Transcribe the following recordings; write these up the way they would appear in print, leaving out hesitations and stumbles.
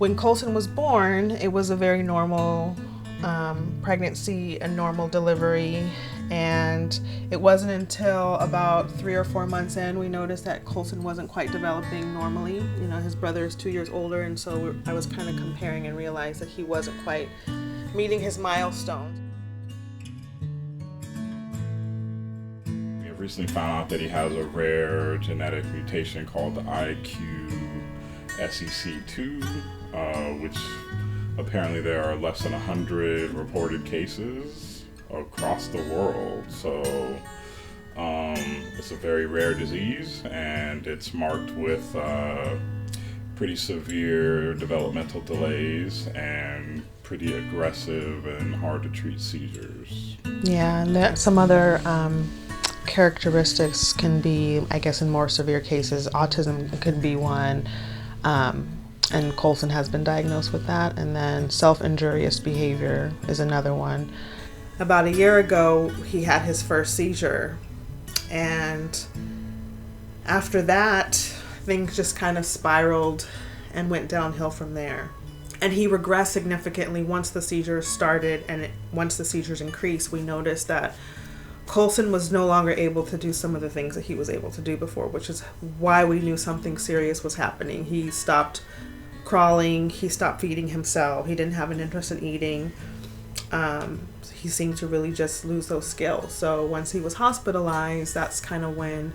When Colson was born, it was a very normal pregnancy, a normal delivery, and it wasn't until about 3 or 4 months in we noticed that Colson wasn't quite developing normally. You know, his brother is 2 years older, and so I was kind of comparing and realized that he wasn't quite meeting his milestones. We have recently found out that he has a rare genetic mutation called the IQ-SEC2, which apparently there are less than 100 reported cases across the world. So it's a very rare disease, and it's marked with pretty severe developmental delays and pretty aggressive and hard to treat seizures. Yeah, and some other characteristics can be, I guess in more severe cases, autism could be one. And Colson has been diagnosed with that. And then self-injurious behavior is another one. About a year ago, he had his first seizure. And after that, things just kind of spiraled and went downhill from there. And he regressed significantly once the seizures started, and once the seizures increased, we noticed that Colson was no longer able to do some of the things that he was able to do before, which is why we knew something serious was happening. He stopped crawling, he stopped feeding himself, he didn't have an interest in eating. He seemed to really just lose those skills. So once he was hospitalized, that's kind of when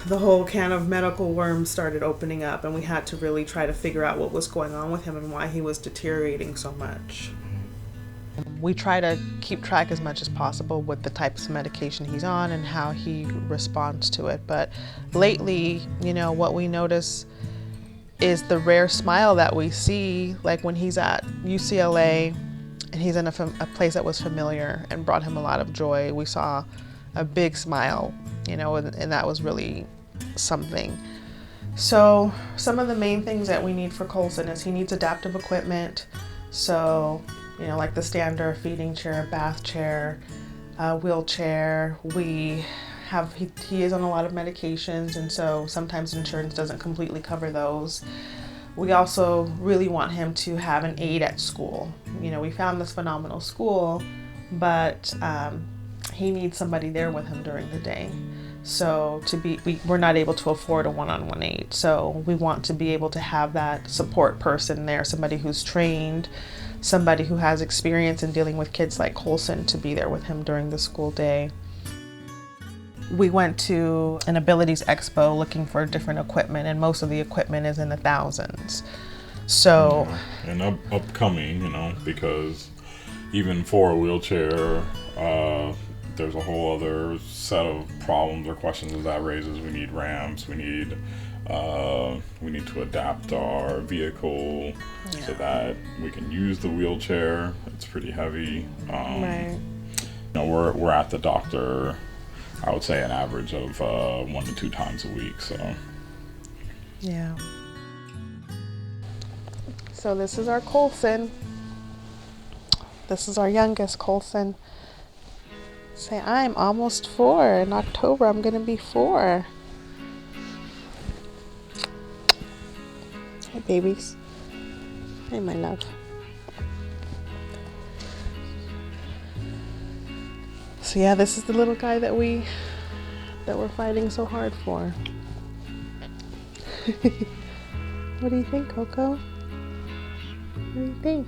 the whole can of medical worms started opening up, and we had to really try to figure out what was going on with him and why he was deteriorating so much. We try to keep track as much as possible with the types of medication he's on and how he responds to it. But lately, you know, what we notice is the rare smile that we see, like when he's at UCLA and he's in a place that was familiar and brought him a lot of joy. We saw a big smile, you know, and that was really something. So some of the main things that we need for Colson is he needs adaptive equipment. So, you know, like the standard feeding chair, bath chair, wheelchair. He is on a lot of medications, and so sometimes insurance doesn't completely cover those. We also really want him to have an aide at school. You know, we found this phenomenal school, but he needs somebody there with him during the day. So we're not able to afford a one-on-one aide. So we want to be able to have that support person there, somebody who's trained, somebody who has experience in dealing with kids like Colson, to be there with him during the school day. We went to an abilities expo looking for different equipment, and most of the equipment is in the thousands. So, and upcoming, you know, because even for a wheelchair, there's a whole other set of problems or questions that raises. We need ramps. We need to adapt our vehicle so that we can use the wheelchair. It's pretty heavy. Right. You know, we're at the doctor, I would say an average of 1 to 2 times a week. So yeah. So this is our Colson. This is our youngest Colson. Say, I'm almost 4. In October, I'm gonna be 4. Hi, babies. Hi, my love. So yeah, this is the little guy that we're fighting so hard for. What do you think, Coco? What do you think?